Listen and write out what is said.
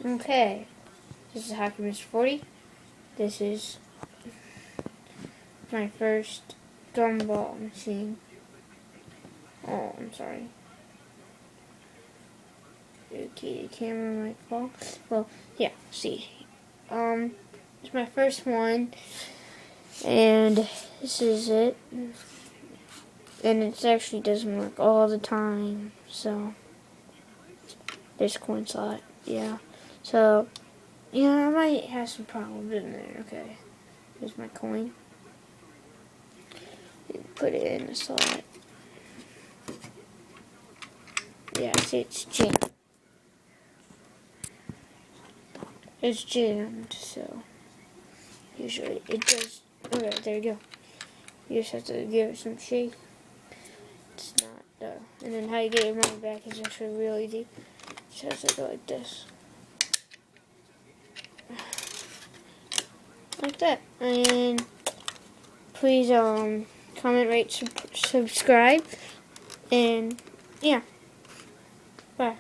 Okay, this is Hacker Mr. 40. This is my first gumball machine. Oh, I'm sorry. Okay, the camera might fall. Well, yeah, see. It's my first one, and this is it. And it actually doesn't work all the time, so there's a coin slot, yeah. So, yeah, I might have some problems in there. Okay, here's my coin. Put it in the slot. Yeah, see, it's jammed. It's jammed, so usually it does. Okay, there you go. You just have to give it some shake. It's not, and then how you get your money back is actually real easy. Just have to go like this. Like that. And please, comment, rate, subscribe. And, yeah. Bye.